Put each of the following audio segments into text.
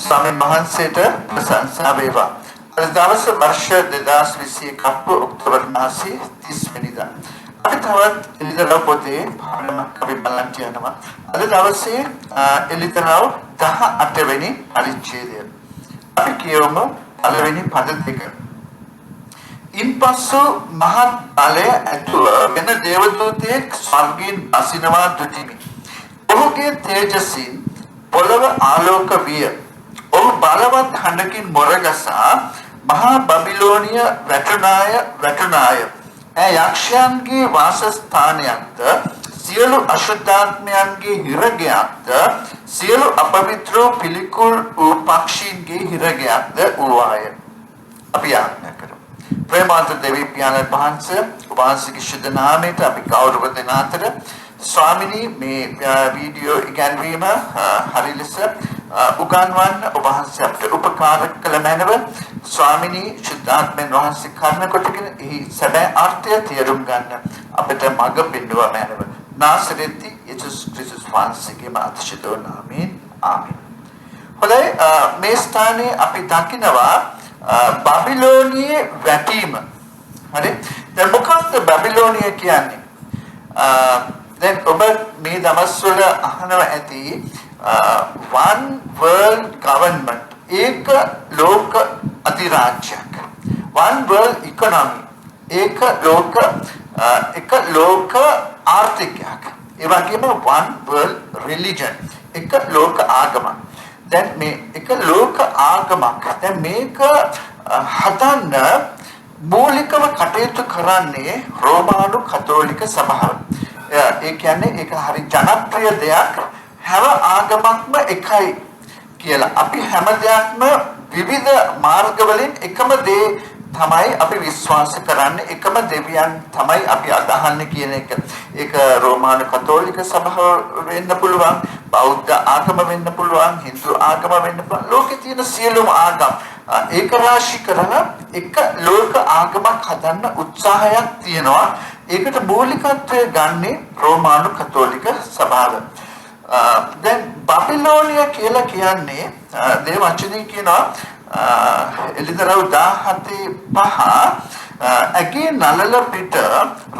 ස්වාමීන් වහන්සේට ප්‍රශංසා වේවා. අද දවසේ වර්ෂ 2021 ඔක්තෝබර් මාසයේ 30 වෙනිදා. අපි තවත් එළිදරව් පොතේ පාඩමක් අපි බලන්න යනවා. අද දවසේ එළිදරව් 18 වෙනි පරිච්ඡේදය. අපි කියවමු පළවෙනි පද දෙක. ඉන්පසු මහත් බලය ඇතුව වෙන දේවදූතයෙක් ස්වර්ගයෙන් බසිනවා දුටිමි. ඔහුගේ තේජසින් පොළව ආලෝක විය. ඔහු බලවත් හඬකින් මොරගසා මහා බබිලෝනිය වැටුණාය. ඇය යක්ෂයන්ගේ වාසස්ථානයක්ද සියලු අශුද්ධාත්මයන්ගේ හිරගයක්ද සියලු අපවිත්‍ර පිළිකුල් වූ පක්ෂීන්ගේ හිරගයක්ද වූවාය. අපි ආඥා කරමු. ප්‍රේමවන්ත දෙවි පියාණන් වහන්සේ වහන්සේගේ ශුද්ධ නාමයට අපි ගෞරව දෙන අතර ස්වාමිනී මේ වීඩියෝ ඉගැන්වීම හරි ලෙස උගන්වන්න ඔබ වහන්සේ අපට උපකාර කළ මැනව ස්වාමිනී ශුද්ධාත්මයන් වහන්සේ කරුණ කොටගෙන එහි සැබෑ අර්ථය තේරුම් ගන්න අපට මඟ පෙන්වුවා මැනව නාසරෙති යේසුස් ක්‍රිස්තුස් වහන්සේගේ අතිශය නාමයෙන් ආමේන්. හොඳයි මේ ස්ථානයේ අපි දකිනවා බබිලෝනියේ වැටීම. හරි දැන් මොකක්ද බබිලෝනිය කියන්නේ? දැන් ඔබ මේ දවස්වල අහනවා ඇති one world government ඒක ලෝක අධිරාජ්‍යයක් one world economy ඒක ලෝක ආර්ථිකයක් ඒ වගේම one world religion ඒක ලෝක ආගමක්. දැන් මේ එක ලෝක ආගමක් දැන් මේක හදන්න මූලිකව කටයුතු කරන්නේ රෝමානු කතෝලික සභාව. ඒ කියන්නේ ඒක හරි ජනප්‍රිය දෙයක් හැම ආගමක්ම එකයි කියලා. අපි හැම දෙයක්ම විවිධ මාර්ග වලින් එකම දේ තමයි අපි විශ්වාස කරන්නේ එකම දෙවියන් තමයි අපි අදහන්නේ කියන එක. ඒක රෝමානු කතෝලික සභාව වෙන්න පුළුවන්, බෞද්ධ ආගම වෙන්න පුළුවන්, හින්දු ආගම වෙන්න පුළුවන්. ලෝකේ තියෙන සියලුම ආගම් ඒක රාශි කරලා එක ලෝක ආගමක් හදන්න උත්සාහයක් තියෙනවා. ඒකට මූලිකත්වය ගන්නේ රෝමානු කතෝලික සභාව. දැන් බබිලෝනිය කියලා කියන්නේ දේ වචනේ කියනවා එළිදරව් 17:5 ඇගේ නළල පිට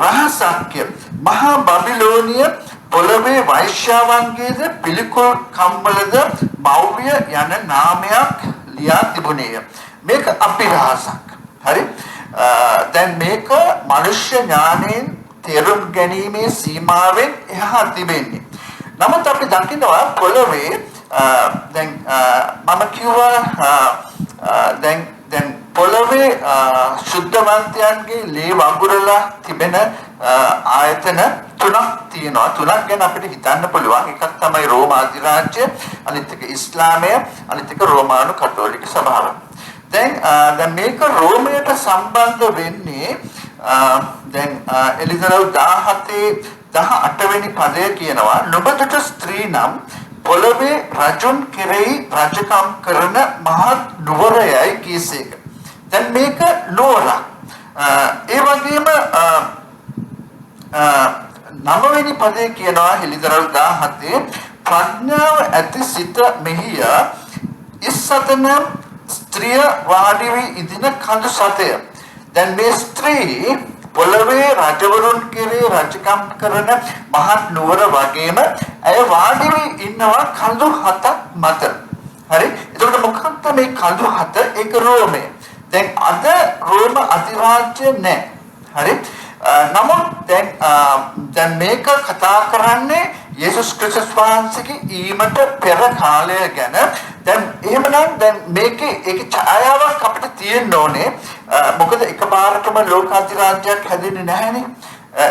රහසක්ය මහා බබිලෝනිය පොළවේ වෛශ්‍යාවන්ගේද පිළිකුල් කම්වලද මෞර්ය යන නාමයක් ලියා තිබුණේය. මේක අපිරහසක්. හරි දැන් මේක මනුෂ්‍ය ඥාණයෙන් තේරුම් ගැනීමේ සීමාවෙන් එහා තිබෙන්නේ. නමුත් අපි දකිනවා පොළවේ දැන් මම කිව්වා දැන් පොළවේ සුද්ධවන්තයන්ගේ ලේ වගුරලා තිබෙන ආයතන තුනක් තියෙනවා. තුනක් ගැන අපිට හිතන්න පුළුවන්. එකක් තමයි රෝම අධිරාජ්‍ය, අනිත් එක ඉස්ලාමය, අනිත් එක රෝමානු කතෝලික සභාව. දැන් මේක රෝමයට සම්බන්ධ වෙන්නේ දැන් එළිදරව් 18 වෙනි පදය කියනවා නුඹට ස්ත්‍රී නම් පොළවේ රජුන් කෙරෙහි රජකම් කරන මහත් නුවරයයි කීසේක. දැන් මේක නුවරක්. ඒ වගේම 9 වෙනි පදේ කියනවා එළිදරව් 17 ප්‍රඥාව ඇති සිත මෙහිය ඉස්සතන ස්ත්‍රිය වාඩි වී ඉදින කඳු සතය. දැන් මේ ස්ත්‍රී පොළවේ රජවරුන් කෙරේ රජකම් කරන මහත් නුවර වගේම ඇය වාඩි වී ඉන්නවා කඳු 7ක් මත. හරි එතකොට මොකක්ද මේ කඳු 7? ඒක රෝමය. දැන් අද රෝම අධිරාජ්‍ය නැහැ. හරි නමුත් දැන් මේක කතා කරන්නේ යේසුස් ක්‍රිස්තුස් වහන්සේගේ ඊමට පෙර කාලය ගැන. දැන් එහෙමනම් දැන් මේකේ ඒකේ ඡායාවක් අපිට තියෙන්න ඕනේ. මොකද එකපාරටම ලෝක අධිරාජ්‍යයක් හැදෙන්නේ නැහැනේ.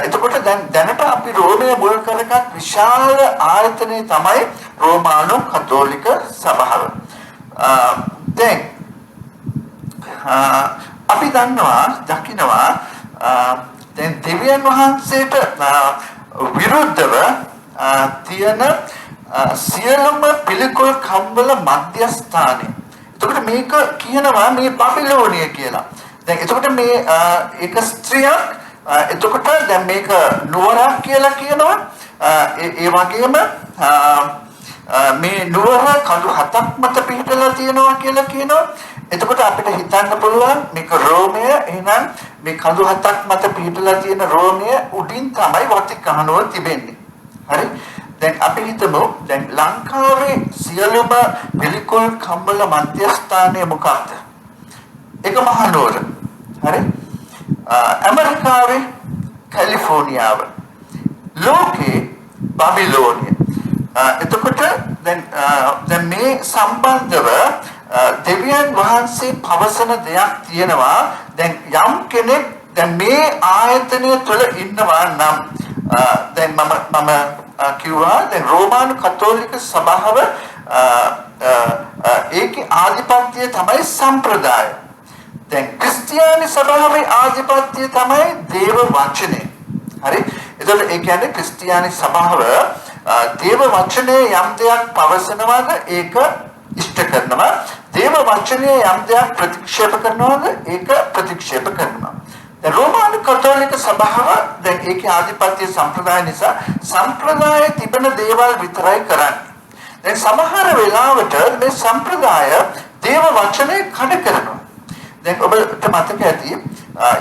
එතකොට දැනට අපි රෝමය මුල් කරගත් විශාල ආයතනය තමයි රෝමානු කතෝලික සභාව. දැන් අපි දකිනවා දැන් දෙවියන් වහන්සේට විරුද්ධව තියෙන සියලුම පිළිකුල් කම්වල මධ්‍යස්ථානය. එතකොට මේක කියනවා මේ බබිලෝනිය කියලා. දැන් එතකොට මේ ඒක ස්ත්‍රියක්. එතකොට දැන් මේක නුවරක් කියලා කියනවා. ඒ වගේම මේ නුවර කඳු 7ක් මත පිහිටලා තියෙනවා කියලා කියනවා. එතකොට අපිට හිතන්න පුළුවන් මේක රෝමය. එහෙනම් මේ කඳු 7ක් මත පිහිටලා තියෙන රෝමය උඩින් තමයි වතිකානුව තිබෙන්නේ. හරි. දැන් අපි හිතමු දැන් ලංකාවේ සියලුම පිළිකුල් කම්බල මධ්‍යස්ථානය මොකක්ද? ඒක මහනුවර. හරි. ඇමරිකාවේ කැලිෆෝනියාව. ලෝකේ බැබිලෝනිය. එතකොට දැන් මේ සම්බන්ධව දෙවියන් වහන්සේ පවසන දෙයක් තියෙනවා. දැන් යම් කෙනෙක් දැන් මේ ආයතනය තුළ ඉන්නවා නම් දැන් මම කිව්වා දැන් රෝමානු කතෝලික සභාව ඒකේ ආධිපත්‍යය තමයි සම්ප්‍රදාය. දැන් ක්‍රිස්තියානි සභාවේ ආධිපත්‍යය තමයි දේව වචනය. හරි. එතකොට ඒ කියන්නේ ක්‍රිස්තියානි සභාව දේව වචනේ යම් දෙයක් පවසනවාද ඒක ඉෂ්ට කරනවා. දේව වචනේ යම් දෙයක් ප්‍රතික්ෂේප කරනවාද ඒක ප්‍රතික්ෂේප කරනවා. දැන් රෝමානු කතෝලික සභාව දැන් ඒකේ ආධිපත්‍ය සම්ප්‍රදාය නිසා සම්ප්‍රදාය තිබෙන දේවල් විතරයි කරන්නේ. දැන් සමහර වෙලාවට මේ සම්ප්‍රදාය දේව වචනේ කඩ කරනවා. දැන් ඔබට මතක ඇති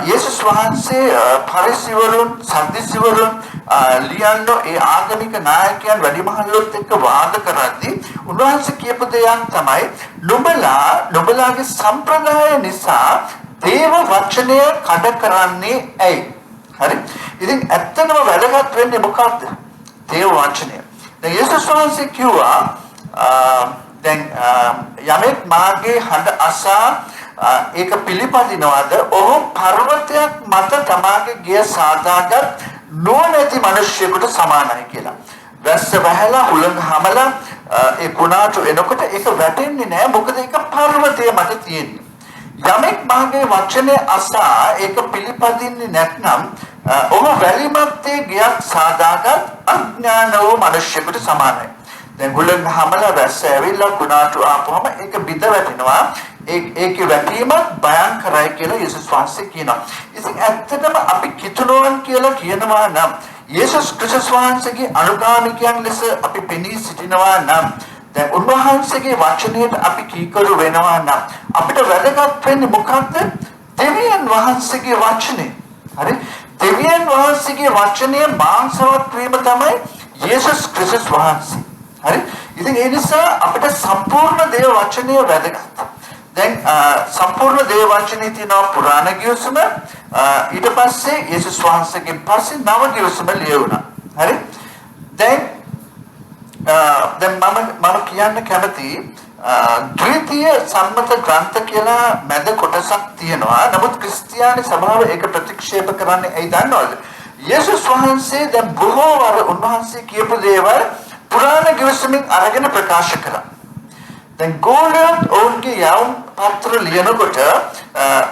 යේසුස් වහන්සේ පරිසෙවරුන් සද්දිසිවරුන් ලියන්නෝ ඒ ආගමික නායකයන් වැඩිමහල්ලොත් එක්ක වාද කරද්දී උන්වහන්සේ කියපු දෙයක් තමයි නුඹලාගේ සම්ප්‍රදාය නිසා දේව වචනය කඩ කරන්නේ ඇයි? හරි. ඉතින් ඇත්තම වැදගත් වෙන්නේ මොකක්ද? දේව වචනය. දැන් යේසුස් වහන්සේ කිව්වා දැන් යමෙක් මාගේ හඬ අසා ඒක පිළිපදිනවාද ඔහු පර්වතයක් මත තමාගේ ගෙය සාදාගත් නුවණැති මිනිසෙකුට සමානයි කියලා. වැස්ස වැහැලා හුළඟ හමලා ඒ කුණාටු එනකොට ඒක වැටෙන්නේ නැහැ. මොකද ඒක පර්වතය මත තියෙන්නේ. යමෙක් මාගේ වචනේ අසා ඒක පිළිපදින්නේ නැත්නම් ඔහු වැලිමත්තේ ගෙයක් සාදාගත් අඥාන වූ මිනිසෙකුට සමානයි. දැන් හුළඟ හමලා වැස්ස ඇවිල්ලා කුණාටු ආපුවම ඒක බිඳ වැටෙනවා. ඒකේ වැටීමත් භයංකරයි කියලා යේසුස් වහන්සේ කියනවා. ඉතින් ඇත්තටම අපි කිතුණුවන් කියලා කියනවා නම් යේසුස් ක්‍රිස්තුස් වහන්සේගේ අනුගාමිකයන් ලෙස අපි පෙනී සිටිනවා නම් දැන් උන්වහන්සේගේ වචනයට අපි කීකරු වෙනවා නම් අපිට වැදගත් වෙන්නේ මොකක්ද? දෙවියන් වහන්සේගේ වචනේ. හරි? දෙවියන් වහන්සේගේ වචනේ මාංශවත් වීම තමයි යේසුස් ක්‍රිස්තුස් වහන්සේ. හරි? ඉතින් ඒ නිසා අපිට සම්පූර්ණ දේව වචනය වැදගත්. දැන් සම්පූර්ණ දේව වචනේ තියෙනවා පුරාණ ගිවිසුම ඊට පස්සේ යේසුස් වහන්සේගෙන් පස්සේ නව ගිවිසුම ලියුණා. හරි? දැන් මම කියන්න කැමති ද්විතීය සම්මත ග්‍රන්ථ කියලා මැද කොටසක් තියෙනවා. නමුත් ක්‍රිස්තියානි සභාව ඒක ප්‍රතික්ෂේප කරන්නේ ඇයි දන්නවද? යේසුස් වහන්සේ දැන් බොහෝ වර උන්වහන්සේ කියපු දේවල් පුරාණ ගිවිසුමින් අරගෙන ප්‍රකාශ කළා. දැන් ගෝලයන් ඔවුන්ගේ යවුම් පත්‍ර ලියනකොට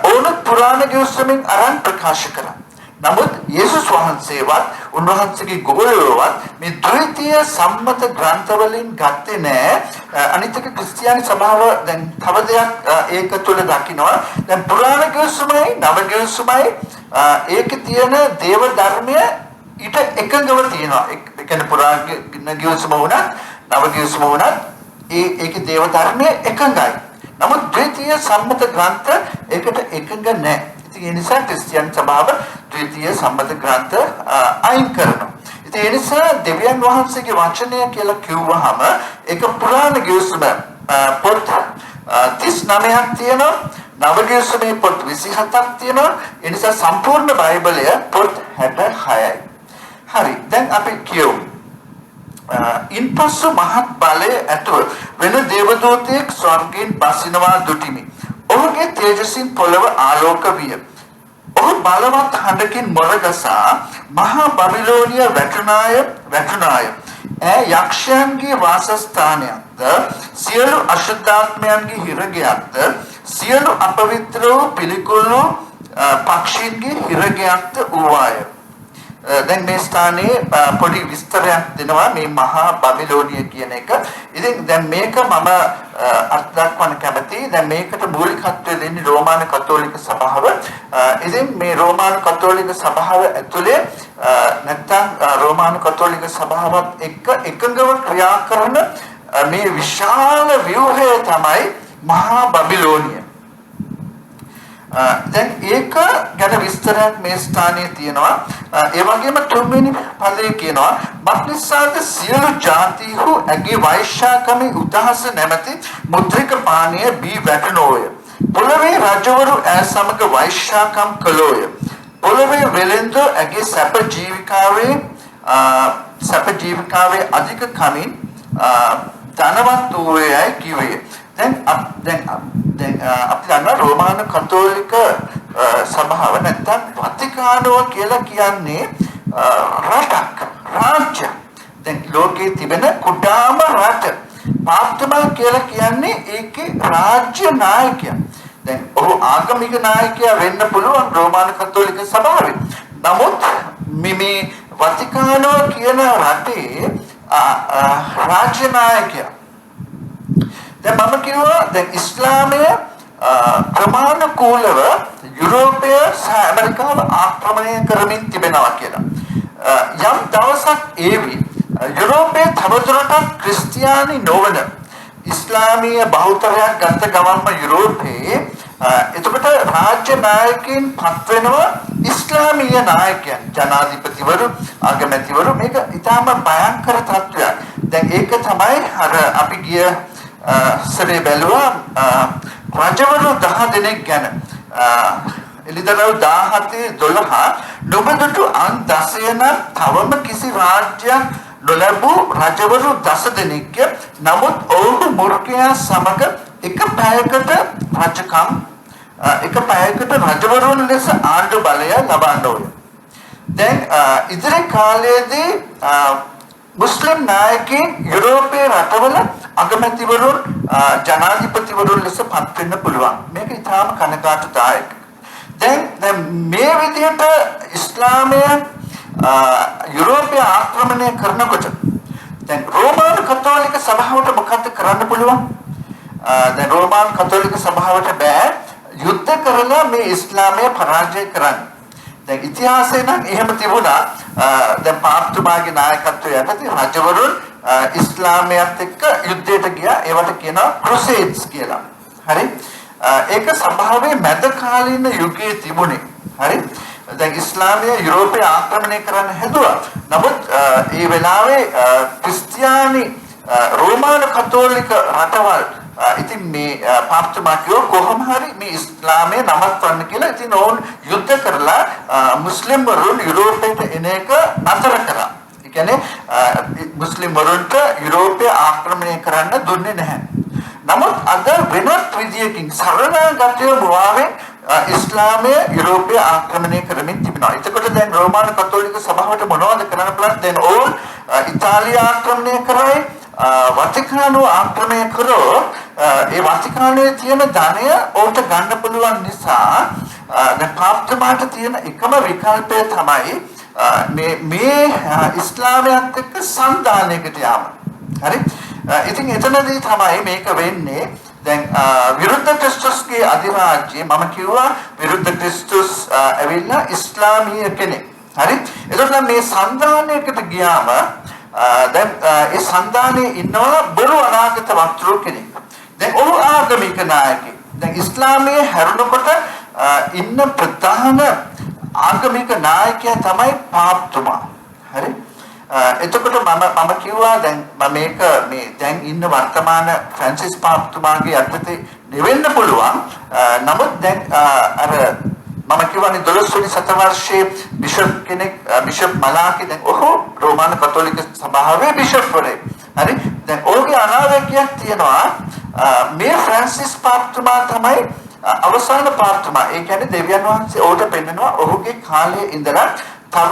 ඔවුන් පුරාණ ගිවිසුමින් අරන් ප්‍රකාශ කළා. නමුත් යේසුස් වහන්සේවත් උන්වහන්සේගේ ගෝලයෝවත් මේ ද්විතීය සම්මත ග්‍රන්ථ වලින් ගත්තේ නැහැ. අනිත් එක ක්‍රිස්තියානි සභාව දැන් තව දෙයක් ඒක තුල දකින්නවා. දැන් පුරාණ ගිවිසුමයි නව ගිවිසුමයි ඒකේ තියෙන දේව ධර්මය ඊට එකඟව තියෙනවා. ඒ කියන්නේ පුරාණ ගිවිසුම වුණත් නව ගිවිසුම වුණත් ඒකේ දේව ධර්මයේ එකඟයි. නමුත් ද්විතීය සම්මත ග්‍රන්ථ ඒකට එකඟ නැහැ. ඉතින් ඒ නිසා ක්‍රිස්තියානි සභාව ද්විතීය සම්මත ග්‍රන්ථ අයින් කරනවා. ඉතින් ඒ නිසා දෙවියන් වහන්සේගේ වචනය කියලා කිව්වහම ඒක පුරාණ ගිවිසුම පොත් 39ක් තියෙනවා. නව ගිවිසුමේ පොත් 27ක් තියෙනවා. ඒ නිසා සම්පූර්ණ බයිබලය පොත් 66යි. හරි. දැන් අපි කියමු ඉන්පසු මහත් බලය ඇතුව වෙන දේවදූතයෙක් ස්වර්ගයෙන් බසිනවා දුටිමි. ඔහුගේ තේජසින් පොළව ආලෝක විය. ඔහු බලවත් හඬකින් මොරගසා මහා බබිලෝනිය වැටුණාය. යක්ෂයන්ගේ වාසස්ථානයක්ද සියලු අශුද්ධාත්මයන්ගේ හිරගයක්ද සියලු අපවිත්‍ර වූ පිළිකුල් පක්ෂීන්ගේ හිරගයක්ද වූවාය. දැන් මේ ස්ථානයේ පොඩි විස්තරයක් දෙනවා මේ මහා බබිලෝනිය කියන එක. ඉතින් දැන් මේක මම අර්ථ දක්වන්න කැමතියි. දැන් මේකට මූලිකත්වය දෙන්නේ රෝමානු කතෝලික සභාව. ඉතින් මේ රෝමානු කතෝලික සභාව ඇතුලේ නැත්නම් රෝමානු කතෝලික සභාවත් එක්ක එකඟව ක්‍රියා කරන මේ විශාල ව්‍යුහය තමයි මහා බබිලෝනිය. දැන් ඒක ගැන විස්තරයක් මේ ස්ථානයේ තියෙනවා. ඒ වගේම තුන්වෙනි පදයේ කියනවා මක්නිසාද සියලු ජාතිහු ඇගේ වෛශ්‍යාකමේ උදහස නැමැති මුද්‍රික පානීය බී වැටනෝය. පොළවේ රජවරු ඈ සමග වෛශ්‍යාකම් කළෝය. පොළවේ වෙළෙන්ද ඇගේ සැප ජීවිකාවේ අධික කමින් ධනවත් වූයයි කිව්වේ. දැන් අපි දන්නවා රෝමාන කතෝලික සභාව නැත්නම් වතිකානෝ කියලා කියන්නේ රටක් රාජ්‍ය. දැන් ලෝකයේ තිබෙන කුඩාම රට. පාප්තුමා කියලා කියන්නේ ඒකේ රාජ්‍ය නායකයා. දැන් ඔහු ආගමික නායකයා වෙන්න පුළුවන් රෝමාන කතෝලික සභාවේ. නමුත් මේ වතිකානෝ කියන රටේ රාජ්‍ය නායකයා. දැන් මම කිව්වා දැන් ඉස්ලාමය ප්‍රමාණිකූලව යුරෝපය සහ ඇමරිකාව ආක්‍රමණය කරමින් තිබෙනවා කියලා. යම් දවසක් ඒවි යුරෝපයේ තවදුරටත් ක්‍රිස්තියානි නොවන ඉස්ලාමීය බහුතරයක් ගත ගමන්ම යුරෝපයේ එතකොට රාජ්‍ය නායකයන් පත් වෙනවා ඉස්ලාමීය නායකයන් ජනාධිපතිවරු අගමැතිවරු මේක ඊටම භයංකර තත්ත්වයක්. දැන් ඒක තමයි අර අපි ගිය සරේ බැලුවා රජවරු 10 දෙනෙක් ගැන එළිදරව් 17 12 නොබඳුටු අන් 16 නම් තවම කිසි රාජ්‍යයක් නොලැබූ රජවරු 10 දෙනෙක්. නමුත් ඔවුහු මුර්ඛයා සමග එක පැයකට රජකම් එක පැයකට රජවරුන් ලෙස ආණ්ඩු බලය ලබන්න ඕන. දැන් ඉදිරි කාලයේදී මුස්ලිම් නායකයන් යුරෝපයේ රටවල අගමැතිවරුන් ජනාධිපතිවරුන් ලෙස පත් වෙන්න පුළුවන්. මේක ඉතාම කනගාටුදායකයි. දැන් මේ විදිහට ඉස්ලාමය යුරෝපය ආක්‍රමණය කරනකොට දැන් රෝමාන කතෝලික සභාවට මොකක්ද කරන්න පුළුවන්? දැන් රෝමාන කතෝලික සභාවට බෑ යුද්ධ කරලා මේ ඉස්ලාමය පරාජය කරන්න. දැන් ඉතිහාසයේ නම් එහෙම තිබුණා. දැන් පාප්තුමාගේ නායකත්වය යටතේ රජවරුන් ඉස්ලාමයත් එක්ක යුද්ධයට ගියා. ඒවට කියනවා ක්‍රුසේඩ්ස් කියලා. හරි? ඒක සභාවේ මැද කාලීන යුගයේ තිබුණේ. හරි? දැන් ඉස්ලාමය යුරෝපය ආක්‍රමණය කරන්න හැදුවා. නමුත් ඒ වෙලාවේ ක්‍රිස්තියානි රෝමාන කතෝලික රටවල් ඉතින් මේ පාප්තුමා කියෝ කොහොම හරි මේ ඉස්ලාමය නවත්වන්න කියලා ඉතින් ඕන් යුද්ධ කරලා මුස්ලිම් වරුන් යුරෝපයට එන එක නතර කරා. ඒ කියන්නේ මුස්ලිම් වරුන්ට යුරෝපය ආක්‍රමණය කරන්න දුන්නේ නැහැ. නමුත් අද වෙනත් විදියකින් සරණගතව මුවාවෙන් ඉස්ලාමය යුරෝපය ආක්‍රමණය කරමින් තිබෙනවා. එතකොට දැන් රෝමාන කතෝලික සභාවට මොනවද කරන්න පුළුවන්? දැන් ඕන් ඉතාලිය ආක්‍රමණය කරයි වතිකානෝ ආක්‍රමණය කරෝ ඒ වතිකානයේ තියෙන ධනය ඕට ගන්න පුළුවන් නිසා දැන් පාප්තුමාට තියෙන එකම විකල්පය තමයි මේ ඉස්ලාමයත් එක්ක සන්දානයකට යාම. හරි? ඉතින් එතනදී තමයි මේක වෙන්නේ. දැන් විරුද්ධ ක්‍රිස්තුස්ගේ අධිරාජ්‍යය මම කිව්වා විරුද්ධ ක්‍රිස්තුස් ඇවිල්ලා ඉස්ලාමීය කෙනෙක්. හරි? එතකොට මේ සන්දානයකට ගියාම දැන් ඒ සන්දානයේ ඉන්නවා බොරු අනාගත වක්තෘ කෙනෙක්. දැන් ඔහු ආගමික නායකයෙක්. දැන් ඉස්ලාමයේ හැරුණකොට ඉන්න ප්‍රධාන ආගමික නායකයා තමයි පාප්තුමා. හරි? එතකොට මම කිව්වා දැන් මම මේක මේ දැන් ඉන්න වර්තමාන ෆ්‍රැන්සිස් පාප්තුමාගේ යටතේ නෙවෙන්න පුළුවන්. නමුත් දැන් අර මම කියවනේ 12 වෙනි සතවර්ෂයේ බිෂප් කෙනෙක් බිෂප් මලාකි දැන් ඔහු රෝමාන කතෝලික සභාවේ බිෂප්වරයෙක්. හරි? දැන් ඔහුගේ අනාවැකියක් තියෙනවා මේ ෆ්‍රැන්සිස් පාප්තුමා තමයි අවසාන පාප්තුමා. ඒ කියන්නේ දෙවියන් වහන්සේ ඔහුට පෙන්නනවා ඔහුගේ කාලයේ ඉඳලා තව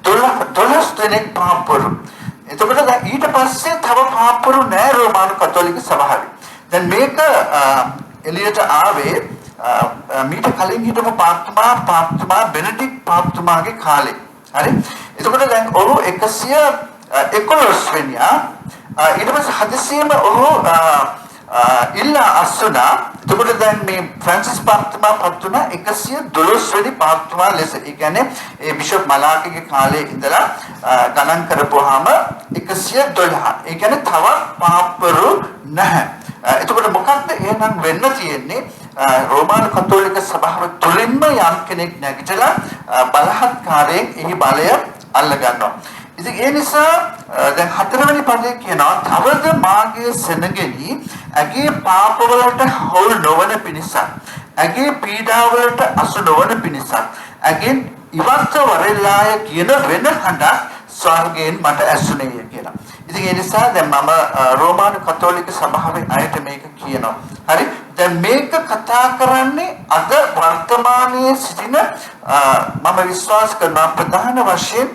112 දෙනෙක් පාප්වරු. එතකොට දැන් ඊට පස්සේ තව පාප්වරු නෑ රෝමාන කතෝලික සභාවේ. දැන් මේක එළියට ආවේ මීට කලින් හිටපු පාප්තුමා බෙනඩික් පාප්තුමාගේ කාලේ. හරි? එතකොට දැන් ඔහු 111 වෙනියා ඊට පස්සේ හදිසියෙම ඔහු ඉල්ලා අස්සුනා එතකොට දැන් මේ ෆ්‍රැන්සිස් පාප්තුමා පත් වුණා 112 වෙනි පාප්තුමා ලෙස. ඒ කියන්නේ ඒ බිෂප් මලාකිගේ කාලේ ඉඳලා ගණන් කරපුවාම 112. ඒ කියන්නේ තවත් පාප්වරු නැහැ. එතකොට මොකක්ද එහෙනම් වෙන්න තියෙන්නේ? රෝමානු කතෝලික සභාව තුළින්ම යම් කෙනෙක් නැගිටලා බලහත්කාරයෙන් එහි බලය අල්ල ගන්නවා. ඉතින් ඒ නිසා දැන් හතරවෙනි පදේ කියනවා තවද මාගේ සෙනගෙනි ඇගේ පාපවලට හොල් නොවන පිණිසක් ඇගේ පීඩාවලට අසු නොවන පිණිසක් ඇගෙන් ඉවත් වරෙල්ලාය කියන වෙන හඬක් ස්වර්ගයෙන් මට ඇසුණේය කියලා. ඉතින් ඒ නිසා දැන් මම රෝමානු කතෝලික සභාවේ අයට මේක කියනවා. හරි? දැන් මේක කතා කරන්නේ අද වර්තමානයේ සිටින මම විශ්වාස කරන ප්‍රධාන වශයෙන්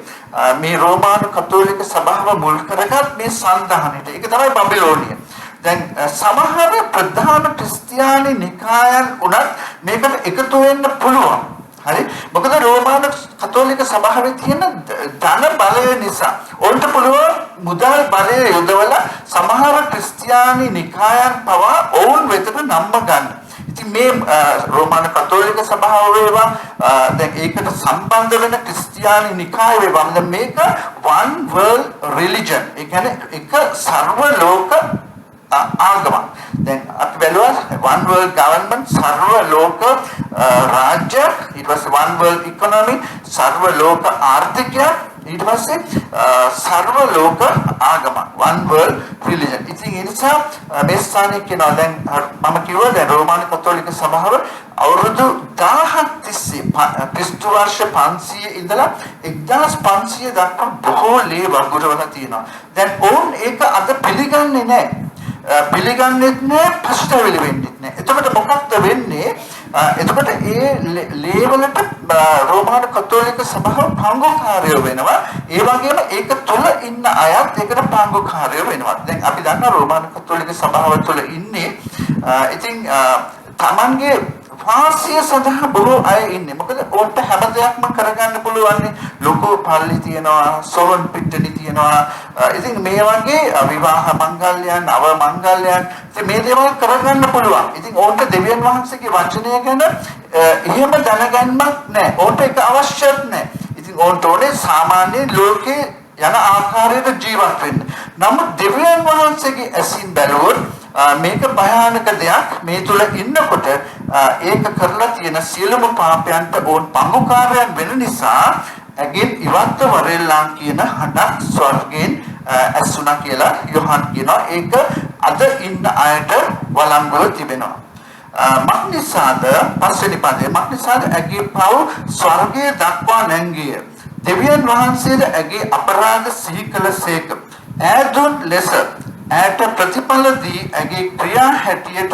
මේ රෝමානු කතෝලික සභාව මුල් කරගත් මේ සන්ධානයට. ඒක තමයි බබිලෝනිය. දැන් සමහර ප්‍රධාන ක්‍රිස්තියානි නිකායන් උනත් මේකට එකතු වෙන්න පුළුවන්. හරි? මොකද රෝමානු කතෝලික සභාවේ තියෙන ධන බලය නිසා ඔවුන්ට පුළුවන් මුදල් බලය යොදවලා සමහර ක්‍රිස්තියානි නිකායන් පවා ඔවුන් වෙතට නම්ම ගන්න. ඉතින් මේ රෝමානු කතෝලික සභාව වේවා දැන් ඒකට සම්බන්ධ වෙන ක්‍රිස්තියානි නිකාය වේවා මේක one world religion. ඒ කියන්නේ එක සර්ව ලෝක ආගමක්. දැන් අපි බැලුවා one world government සර්ව ලෝක රාජ්‍ය, ඊට පස්සේ one world economy සර්ව ලෝක ආර්ථිකය, ඊට පස්සේ සර්ව ලෝක ආගමක් one world religion. ඉතින් ඒ නිසා මේ ස්ථානයේ කියනවා දැන් මම කිව්වා දැන් රෝමානු කතෝලික සභාව අවුරුදු 1000ක් තිස්සේ ක්‍රිස්තු වර්ෂ 500 ඉඳලා 1500 දක්වා බොහෝ ලේ වගුරවලා තියෙනවා. දැන් ඕන් ඒක අද පිළිගන්නේ නැහැ. පිළිගන්නෙත් නැහැ, පසුතැවිලි වෙන්නෙත් නැහැ. එතකොට මොකක්ද වෙන්නේ? එතකොට ඒ ලේවලට රෝමානු කතෝලික සභාව පංගුකාරයෝ වෙනවා. ඒ වගේම ඒක තුල ඉන්න අයත් ඒකට පංගුකාරයෝ වෙනවා. දැන් අපි දන්නා රෝමානු කතෝලික සභාව තුල ඉන්නේ ඉතින් තමන්ගේ වාසිය සඳහා බොහෝ අය ඉන්නේ. මොකද ඕන්ට හැම දෙයක්ම කරගන්න පුළුවන්. ලොකු පල්ලි තියෙනවා, සොවන් පිට්ටනි තියෙනවා. ඉතින් මේ වගේ විවාහ මංගල්‍යයන්, නව මංගල්‍යයන් මේ දේවල් කරගන්න පුළුවන්. ඉතින් ඕන්ට දෙවියන් වහන්සේගේ වචනය ගැන එහෙම දැනගන්නක් නැහැ. ඕන්ට ඒක අවශ්‍යත් නැහැ. ඉතින් ඕන්ට ඕනේ සාමාන්‍ය ලෝකේ යන ආකාරයට ජීවත් වෙන්න. නමුත් දෙවියන් වහන්සේගේ ඇසින් බැලුවොත් මේක භයානක දෙයක්. මේ තුල ඉන්නකොට ඒක කරලා තියෙන සියලුම පාපයන්ට ඕන් පංගුකාරයන් වෙන නිසා ඇගෙන් ඉවත් වරෙල්ලා කියන හඬක් ස්වර්ගයෙන් ඇසුණා කියලා යොහන් කියනවා. ඒක අද ඉන්න අයට වළංගුව තිබෙනවා. මක්නිසාද පස්වෙනි පදේ මක්නිසාද ඇගේ පව් ස්වර්ගයේ දක්වා නැංගිය. දෙවියන් වහන්සේද ඇගේ අපරාධ සිහි කළසේක. ඈදුන් ලෙස ඈට ප්‍රතිඵල දී ඇගේ ක්‍රියා හැටියට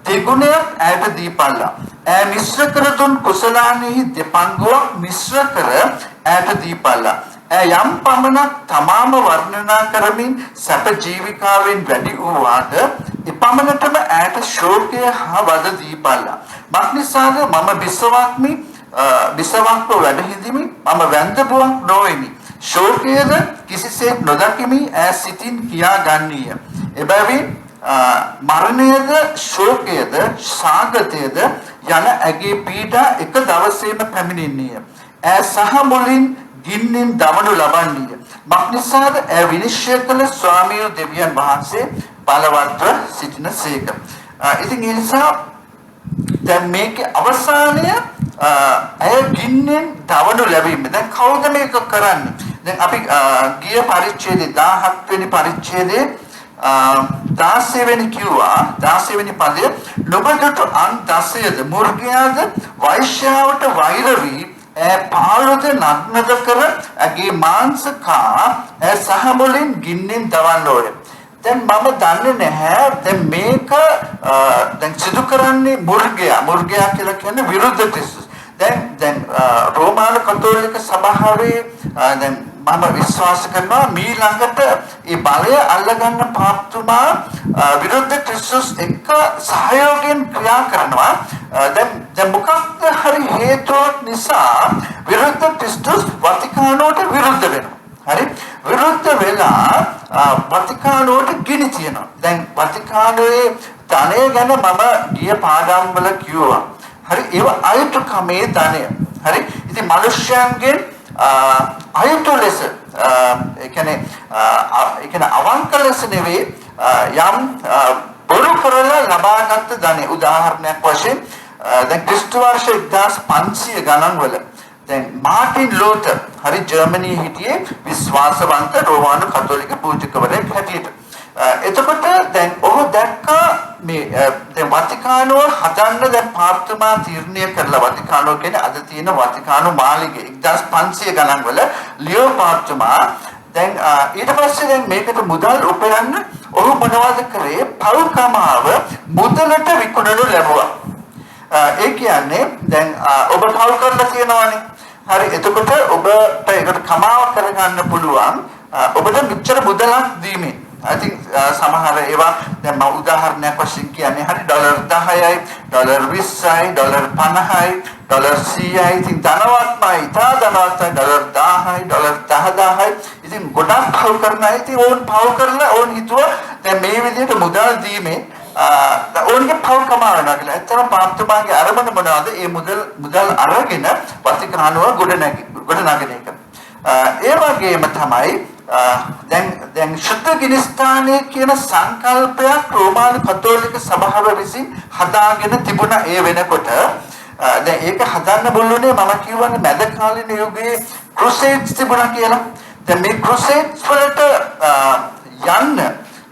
දෙගුණයක් ඈට දීපල්ලා. ඈ මිශ්‍ර කර දුන් කුසලානෙහි දෙපංගුවක් මිශ්‍ර කර ඈට දීපල්ලා. ඈ යම් පමණක් තමාම වර්ණනා කරමින් සැප ජීවිකාවෙන් වැඩි වූවාද එපමණටම ඈට ශෝකය හා වද දීපල්ලා. මක්නිසාද මම බිසවක්ව වැඩ හිඳිමි, මම වැන්දබුවක් නොවෙමි. ශෝකයද කිසිසේත් නොදකිමි, ඈ සිතින් කියා ගන්නීය. එබැවින් මරණයද ශෝකයද සාගතයද යන ඇගේ පීඩා එක දවසේම පැමිණෙන්නේය. ඈ සහ මුලින් ගින්නෙන් දමනු ලබන්නේය. මක්නිසාද ඈ විනිශ්චය කළ ස්වාමීන් දෙවියන් වහන්සේ බලවත්ව සිටිනසේක. ඉතින් ඒ නිසා දැන් මේකේ අවසානය ඇය ගින්නෙන් දවනු ලැබීම. දැන් කවුද මේක කරන්නේ? දැන් අපි ගිය පරිච්ඡේදයේ 17 වෙනි පරිච්ඡේදයේ 16 වෙනි කිව්වා 16 වෙනි පදයේ නොබදුට අන් 10ද මුර්ගයාද වෛශ්‍යාවට වෛර වී පාළුද නග්නද කර ඇගේ මාංශ කා සහ මුලින් ගින්නෙන් දවන්නෝය. දැන් මම දන්නේ නැහැ දැන් මේක දැන් සිදු කරන්නේ මුර්ගයා කියලා කියන්නේ විරුද්ධ ක්‍රිස්තුස්. දැන් රෝමානු කතෝලික සභාවේ දැන් මම විශ්වාස කරනවා මේ ළඟට ඒ බලය අල්ලගන්න පාප්තුමා විරුද්ධ ක්‍රිස්තුස් එක්ක සහයෝගයෙන් ක්‍රියා කරනවා. දැන් මොකක්ද හරි හේතුවක් නිසා විරුද්ධ ක්‍රිස්තුස් වතිකානුවට විරුද්ධ වෙනවා. හරි විරුද්ධ වෙලා වතිකානුවට ගිනි තියනවා. දැන් වතිකානුවේ ධනය ගැන මම ගිය පාඩම් වල කිව්වා. හරි ඒව අයුතුකමේ ධනය. හරි ඉතින් මිනිස්යන්ගෙන් අයුතු ලෙස ඒ කියන්නේ අවංක ලෙස නෙවෙයි යම් බොරු කරලා ලබාගත් ධනය. උදාහරණයක් වශයෙන් දැන් ක්‍රිස්තු වර්ෂ 1500 ගණන් වල දැන් මාටින් ලූතර් හරි ජර්මනියේ හිටියේ විශ්වාසවන්ත රෝමානු කතෝලික පූජකවරයෙක් හැටියට. එතකොට දැන් ඔහු දැක්කා මේ දැන් වතිකානුව හදන්න දැන් පාර්තුමා තීරණය කරලා වතිකානුව කියන්නේ අද තියෙන වතිකානු මාලිගය 1500 ගණන් වල ලියෝ පාර්තුමා දැන් ඊට පස්සේ දැන් මේකට මුදල් උපයන්න ඔහු මොනවද කරේ? පව්කමාව මුදලට විකුණනු ලැබුවා. ඒ කියන්නේ දැන් ඔබ පව් කරලා තියෙනවානේ. හරි එතකොට ඔබට ඒකට කමාව කරගන්න පුළුවන් ඔබට මෙච්චර මුදලක් දීමෙන්. I think සමහර ඒවා දැන් මම උදාහරණයක් වශයෙන් කියන්නේ හරි ඩොලර් 10යි ඩොලර් 20යි ඩොලර් 50යි ඩොලර් 100යි ඉතින් ධනවත්මයි ඉතා ධනවත්මයි ඩොලර් 1000යි ඩොලර් 10000යි ඉතින් ගොඩක් පව් කරන අය ඉතින් ඕන් පව් කරලා ඕන් හිතුවා දැන් මේ විදිහට මුදල් දීමෙන් ඕන්ගේ පව් කමාව වෙනවා කියලා. ඇත්තම පාප්තුමාගේ අරමුණ මොනවද? ඒ මුදල් අරගෙන වතිකානුව ගොඩනගෙන එක. ඒ වගේම තමයි දැන් ශුද්ධ ගිනිස්ථානයේ කියන සංකල්පයක් රෝමානු කතෝලික සභාව විසින් හදාගෙන තිබුණා ඒ වෙනකොට. දැන් ඒක හදන්න බුල්ුනේ මම කියවනේ මැද කාලීන යුගයේ ක්‍රුසේඩ්ස් තිබුණා කියලා. දැන් මේ ක්‍රුසේඩ්ස් වලට යන්න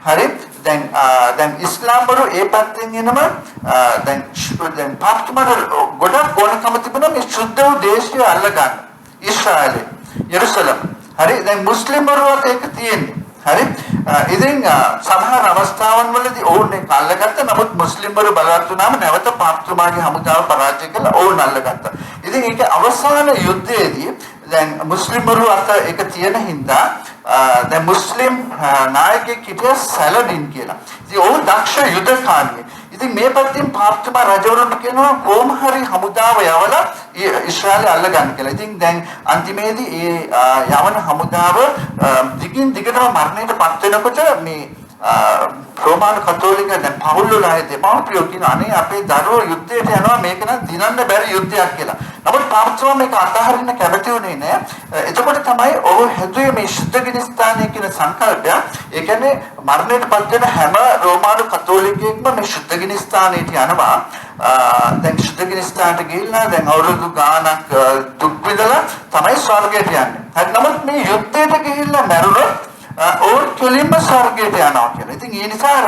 හරි දැන් ඉස්ලාම් වල ඒ පැත්තෙන් එනම දැන් පාප්තුමාට ගොඩක් ඕනකම තිබුණා මේ ශුද්ධ වූ දේශය අල්ලගන්න. ඊශ්‍රායලේ යෙරුසලම් හරි දැන් මුස්ලිම්වරුත් ඒක තියෙන්නේ. හරි ඉතින් සමහර අවස්ථාවන් වලදී ඕන් ඒක අල්ලගත්තා. නමුත් මුස්ලිම්වරු බලවත් වුණාම නැවත පාප්තුමාගේ හමුදාව පරාජය කළා ඕන් අල්ලගත්තා. ඉතින් ඒක අවසාන යුද්ධයේදී දැන් මුස්ලිම්වරු අත ඒක තියෙන හින්දා දැන් මුස්ලිම් නායකයෙක් හිටියා සැලඩින් කියලා. ඉතින් ඕන් දක්ෂ යුද්ධකාරියෙක්. ඉතින් මේ පැත්තෙන් පාප්තුමා රජවරුන්ට කියනවා කොහොම හරි හමුදාව යවලා ඊශ්‍රායලය අල්ලගන්න කියලා. ඉතින් දැන් අන්තිමේදී ඒ යවන හමුදාව දිගින් දිගටම මරණයට පත් වෙනකොට මේ රෝමානු කතෝලික දැන් පවුල් වල අය දෙමාපියෝ කියන අනේ අපේ දරුවෝ යුද්ධයට යනවා මේක නම් දිනන්න බැරි යුද්ධයක් කියලා. නමුත් පාප්තුමා මේක අතහරින්න කැමති වුණේ නෑ. එතකොට තමයි ඔහු හැදුවේ මේ ශුද්ධ ගිනිස්ථානය කියන සංකල්පය. ඒ කියන්නේ මරණයට පත් වෙන හැම රෝමානු කතෝලිකයෙක්ම මේ ශුද්ධ ගිනිස්ථානයට යනවා. දැන් ශුද්ධ ගිනිස්ථානට ගිහිල්ලා දැන් අවුරුදු ගාණක් දුක් විඳලා තමයි ස්වර්ගයට යන්නේ. හරි නමුත් මේ යුද්ධයට ගිහිල්ලා මැරුණොත් ඕන් කෙලින්ම ස්වර්ගයට යනවා කියලා. ඉතින් ඒ නිසා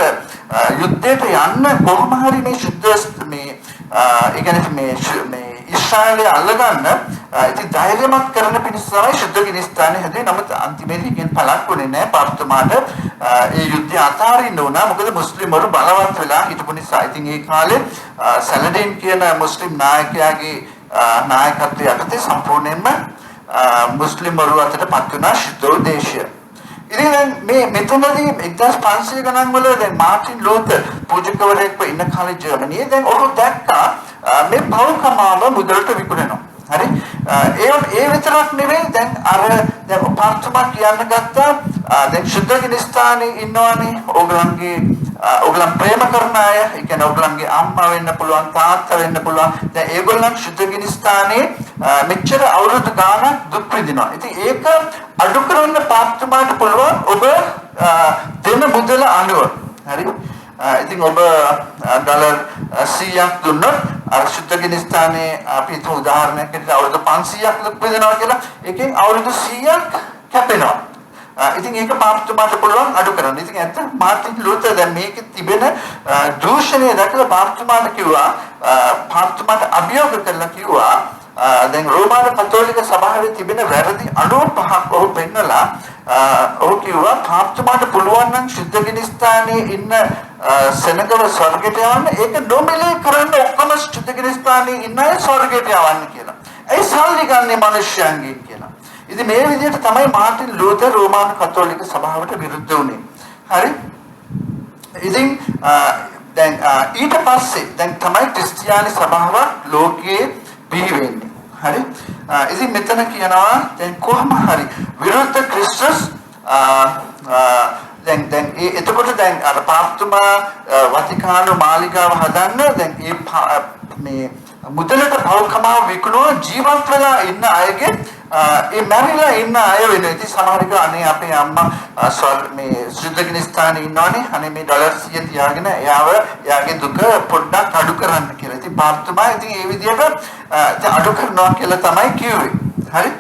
යුද්ධයට යන්න කොහොම හරි මේ ශුද්ධ මේ ඒ කියන්නේ මේ ඉස්රායලය අල්ලගන්න ඉතින් ධෛර්යමත් කරන පිණිස තමයි ශුද්ධ ගිනිස්ථානේ හැදුවේ. නමුත් අන්තිමේදී කියන පළක් වුණේ නැහැ. පාප්තුමාට ඒ යුද්ධය අතාරින්න උනා. මොකද මුස්ලිම්වරු බලවත් වෙලා හිටපු නිසා. ඉතින් ඒ කාලේ සැලඩින් කියන මුස්ලිම් නායකයාගේ නායකත්වය යටතේ සම්පූර්ණයෙන්ම මුස්ලිම්වරු අතට පත් වුණා ශුද්ධ දේශය. ඉතින් මේ මෙතනදී 1500 ගණන් වල දැන් මාටින් ලූතර් පූජකවරයෙක්ව ඉන්න කාලේ ජර්මනියේ දැන් ඔහු දැක්කා මේ පව්කමාව මුදලට විකුණනවා. හරි ඒ විතරක් නෙවෙයි දැන් දැන් පාප්තුමා කියන්න ගත්තා දැන් ශුද්ධ ගිනිස්ථානේ ඉන්නවනේ ඕගලන් ප්‍රේම කරන අය. ඒ කියන්නේ ඕගලන්ගේ අම්මා වෙන්න පුළුවන් තාත්තා වෙන්න පුළුවන්. දැන් ඒගොල්ලන් ශුද්ධ ගිනිස්ථානේ මෙච්චර අවුරුදු ගාණක් දුක් විඳිනවා. ඉතින් ඒක අඩු කරන්න පාප්තුමාට පුළුවන් ඔබ දෙන මුදල අනුව. හරි ඉතින් ඔබ ඩොලර් 100ක් දුන්නොත් අර ශුද්ධ ගිනිස්ථානේ අපි හිතමු උදාහරණයක් විදිහට අවුරුදු 500ක් දුක් විඳිනවා කියලා. ඒකෙන් අවුරුදු 100ක් කැපෙනවා. ඉතින් ඒක පාප්තුමාට පුළුවන් අඩු කරන්න. ඉතින් ඇත්ත මාටින් ලූතර් දැන් මේකේ තිබෙන දූෂණය දැකලා පාප්තුමාට කිව්වා පාප්තුමාට අභියෝග කරලා කිව්වා දැන් රෝමානු කතෝලික සභාවේ තිබෙන වැරදි 95ක් ඔහු පෙන්නලා ඔහු කිව්වා පාප්තුමාට පුළුවන් නම් ශුද්ධ ගිනිස්ථානයේ ඉන්න සෙනගව ස්වර්ගයට යවන්න. ඒක නොමිලේ කරන්න ඔක්කොම ශුද්ධ ගිනිස්ථානයේ ඉන්න අය ස්වර්ගයට යවන්න කියලා. ඒ සල්ලි ගන්නේ මිනිස්යන්ගෙන් කියලා. ඉතින් මේ විදිහට තමයි මාටින් ලූතර් රෝමානු කතෝලික සභාවට විරුද්ධ වුණේ. හරි ඉතින් දැන් ඊට පස්සේ දැන් තමයි ක්‍රිස්තියානි සභාව ලෝකයේ බිහි වෙන්නේ. හරි ඉතින් මෙතන කියනවා දැන් කොහොම හරි විරුද්ධ ක්‍රිස්තුස් දැන් එතකොට දැන් අර පාප්තුමා වතිකානු මාලිගාව හදන්න දැන් මේ මුදලට පවකමාව විකුණුව ජීවත් වෙලා ඉන්න අයගේ ඒ මැරිලා ඉන්න අය වෙන. ඉතින් සමහර එක අනේ අපේ අම්මා මේ සුද්ධගිනි ස්ථානේ ඉන්නවනේ. අනේ මේ ඩොලර් 100 තියාගෙන එයාගේ දුක පොඩ්ඩක් අඩු කරන්න කියලා. ඉතින් පාප්තුමා ඉතින් ඒ විදිහට අඩු කරනවා කියලා තමයි කිව්වේ. හරි.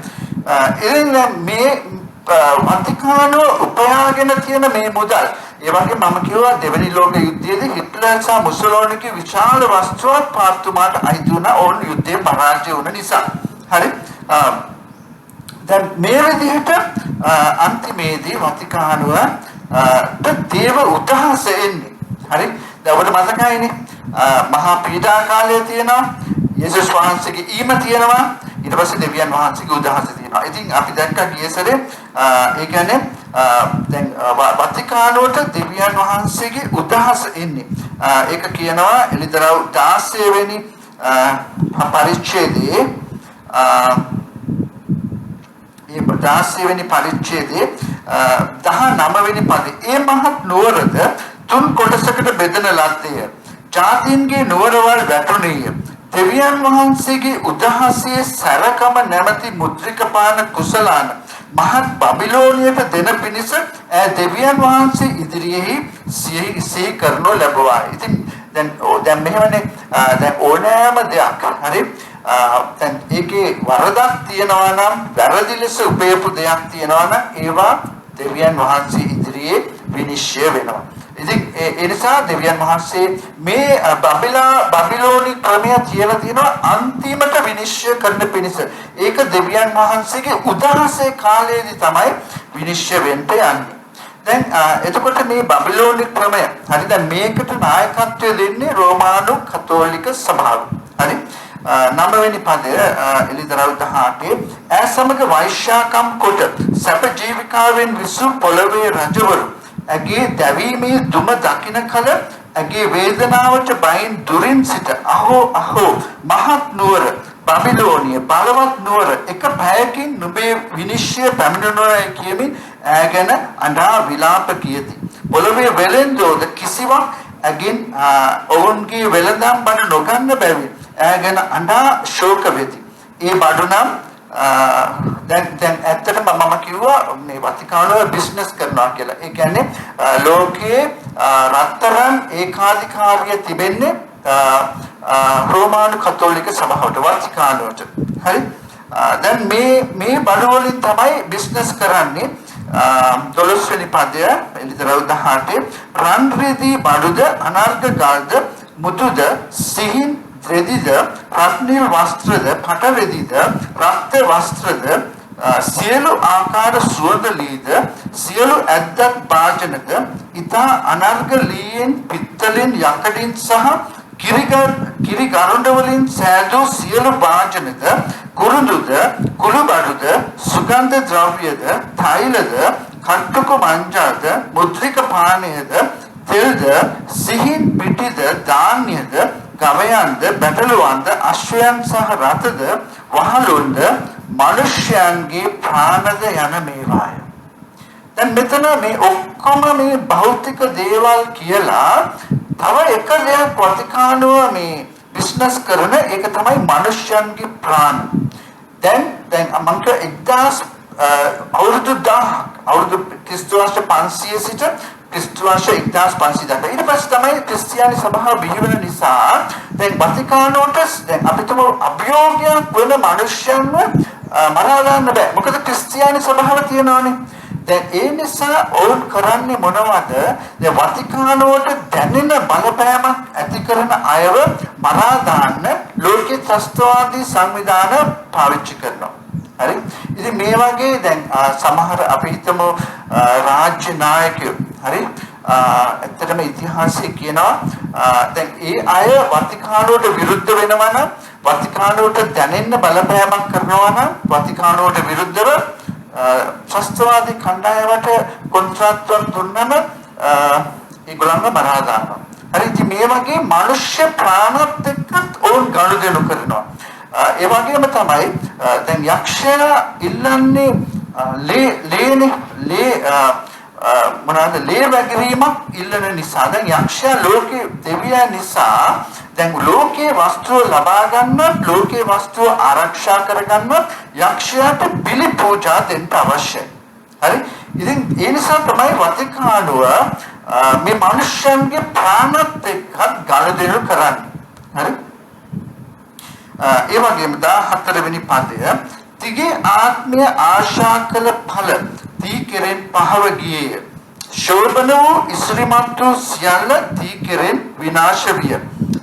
ඉතින් මේ වතිකානු උපයාගෙන තියෙන මේ මුදල් ඒ වගේ මම කිව්වා දෙවැනි ලෝක යුද්ධයේදී හිට්ලර් සහ මුසොලිනිගේ විශාල වස්තුවක් පාප්තුමාට අයිති වුණා ඕන් යුද්ධයේ පරාජය වුණ නිසා. හරි. දැන් මේ විදිහට අන්තිමේදී වතිකානුවට දේව උදහස එන්නේ. හරි. දැන් ඔබට මතකයිනේ මහා පීඩා කාලය තියෙනවා. යේසුස් වහන්සේගේ ඊම තියෙනවා. ඊට පස්සේ දෙවියන් වහන්සේගේ උදහස තියෙනවා. ඉතින් අපි දැක්කා ගිය සැරේ ඒ කියන්නේ දැන් වතිකානුවට දෙවියන් වහන්සේගේ උදහස එන්නේ. ඒක කියනවා එලිදරව් 16 වෙනි පරිච්ඡේදයේ ඒ 16 වෙනි පරිච්ඡේදයේ 19 වෙනි පදේ ඒ මහත් නුවරද තුන් කොටසකට බෙදන ලද්දේ. ජාතීන්ගේ නුවරවල් වැටුණේය. දෙවියන් වහන්සේගේ උදහසේ සරකම නැමැති මුද්‍රිකපාන කුසලාන මහත් බබිලෝනියට දෙන පිණිස දෙවියන් වහන්සේ ඉදිරියෙහි සිහි කරනු ලැබුවා. ඉතින් දැන් මෙහෙමනේ දැන් ඕනෑම දෙයක් හරි දැන් ඒකේ වරදක් තියනවා නම් වැරදි ලෙස උපයපු දෙයක් තියනවා නම් ඒවා දෙවියන් වහන්සේ ඉදිරියේ විනිශ්චය වෙනවා. ඉතින් ඒ නිසා දෙවියන් වහන්සේ මේ බබිලෝනි ක්‍රමය කියලා තියෙනවා අන්තිමට විනිශ්චය කරන්න පිණිස. ඒක දෙවියන් වහන්සේගේ උදහසේ කාලයේදී තමයි විනිශ්චය වෙන්න යන්නේ. දැන් එතකොට මේ බබිලෝනි ක්‍රමය හරි දැන් මේකට නායකත්වය දෙන්නේ රෝමානු කතෝලික සභාව. හරි. 9 වෙනි පදය එලිදරව් 18 ඈ සමග වෛශ්‍යාකම් කොට සැප ජීවිකාවෙන් විසු පොළවේ රජවරු ඇගේ දැවීමේ දුම දකින කල ඇගේ වේදනාවට බයින් දුරින් සිට අහෝ මහත් නුවර බබිලෝනිය බලවත් නුවර එක පැයකින් නුඹේ විනිශ්චය පැමිණෙනවා කියමින් ඈගෙන අඬා විලාප කියති. පොළවේ වෙලෙන්දෝද කිසිවක් ඇගෙන් ඔවුන්ගේ වෙලඳන් බඩ නොගන්න බැවින් ඈගෙන අඬා ශෝක වෙති. ඒ බඩු නම් දැන් ඇත්තටම මම කිව්වා මේ වතිකානුව බිස්නස් කරනවා කියලා. ඒ කියන්නේ ලෝකයේ රත්තරන් ඒකාධිකාරිය තිබෙන්නේ රෝමානු කතෝලික සභාවට වතිකානුවට. හරි. දැන් මේ බඩු වලින් තමයි බිස්නස් කරන්නේ. 12 වෙනි පදය එලිදරව් 18 රන් රෙදි බඩුද අනර්ඝ ගල්ද මුතුද සිහින් රෙදිද රත්නිල් වස්ත්‍රද පට රෙදිද රක්ත වස්ත්‍රද සියලු ආකාර සුවඳ ලීද සියලු ඇද්දත් භාජනද ඊතා අනර්ඝ ලීයෙන් පිත්තලෙන් යකඩින් සහ කිරි ගරුඬ වලින් සෑදූ සියලු භාජනද කුරුඳුද කුළු බඩුද සුගන්ධ ද්‍රව්‍යද තෛලද කට්ටක මංජාද මුද්‍රික පානයද තෙල්ද සිහින් පිටිද ධාන්‍යද ගවයන්ද බැටළුවන්ද අශ්වයන් සහ රථද වහලුන්ද මනුෂ්‍යයන්ගේ ප්‍රාණද යන මේවාය. දැන් මෙතන මේ ඔක්කොම මේ භෞතික දේවල් කියලා තව එක දෙයක් වතිකානුව මේ බිස්නස් කරන ඒක තමයි මනුෂ්‍යයන්ගේ ප්‍රාණ. දැන් මම 1000 අවුරුදු 500 සිට ක්‍රිස්තු වර්ෂ 1500 දක්වා ඊට පස්සේ තමයි ක්‍රිස්තියානි සභාව බිහි වෙන නිසා දැන් වතිකානුවට දැන් අපිටම අභියෝගයක් වෙන මනුෂ්‍යයන්ව මරා දාන්න බෑ. මොකද ක්‍රිස්තියානි සභාව තියෙනවානේ. දැන් ඒ නිසා ඕන් කරන්නේ මොනවද? දැන් වතිකානුවට දැනෙන බලපෑමක් ඇති කරන අයව මරා දාන්න ලෝකයේ ත්‍ස්තවාදී සංවිධාන පාවිච්චි කරනවා. හරි. ඉතින් මේ වගේ දැන් සමහර අපි හිතමු රාජ්‍ය නායකයෝ හරි ඇත්තටම ඉතිහාසයේ කියනවා දැන් ඒ අය වතිකානුවට විරුද්ධ වෙනවා නම් වතිකානුවට දැනෙන්න බලපෑමක් කරනවා නම් වතිකානුවට විරුද්ධව ත්‍ස්තවාදී කණ්ඩායමට කොන්ත්‍රාත්තුවක් දුන්නම ඒගොල්ලන්ව මරා දානවා. හරි. ඉතින් මේ වගේ මනුෂ්‍ය ප්‍රාණත් එක්ක ඕන් ගනුදෙනු කරනවා. ඒ වගේම තමයි දැන් යක්ෂයා ඉල්ලන්නේ ලේ මොනවාද ලේ වැගිරීමක් ඉල්ලන නිසා දැන් යක්ෂයා ලෝකේ දෙවියා නිසා දැන් ලෝකේ වස්තුව ලබා ගන්න ලෝකේ වස්තුව ආරක්ෂා කර ගන්න යක්ෂයාට බිලි පූජා දෙන්න අවශ්‍යයි. හරි? ඉතින් ඒ නිසා තමයි වතිකානුව මේ මනුෂ්‍යයන්ගේ ප්‍රාණත් එක්ක ගනුදෙනු කරන්නේ. හරි? ඒ වගේම 14 වෙනි පදය තිගේ ආත්මය ආශා කළ ඵල දී කෙරෙන් පහව ගියේය. ශෝභන වූ ඉස්රිමත් වූ සියල්ල දී කෙරෙන් විනාශ විය.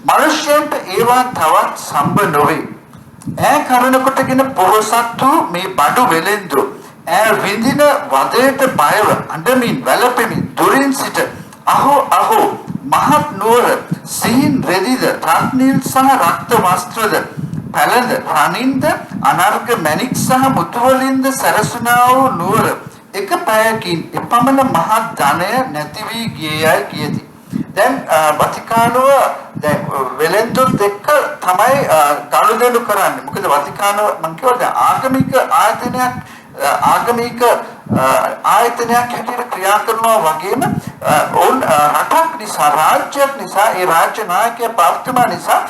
මනුෂ්‍යයන්ට ඒවා තවත් සම්බ නොවේ. ඈ කරුණ කොටගෙන පොහොසත් වූ මේ බඩු වෙලෙන්දු ඈ විඳින වදයට බයව අඬමින් වැළපෙමින් දුරින් සිට අහෝ අහෝ මහත් නුවර සිහින් රෙදිද රත්නිල් සහ රක්ත වස්ත්‍රද පැලඳ රනින්ද අනර්ග මණික් සහ මුතු වලින්ද සරසුනා වූ නුවර එක පැයකින් එපමණ මහත් ධනය නැති වී ගියයි කියති. දැන් වතිකානුව දැන් වෙලෙන්දුත් එක්ක තමයි ගනුදෙනු කරන්නේ. මොකද වතිකානුව මම කියවද ආගමික ආයතනයක් හැටියට ක්‍රියා කරනවා වගේම ඔවුන් රටක් නිසා රාජ්‍යයක් නිසා ඒ රාජ්‍ය නායකයා ප්‍රාර්ථනා නිසා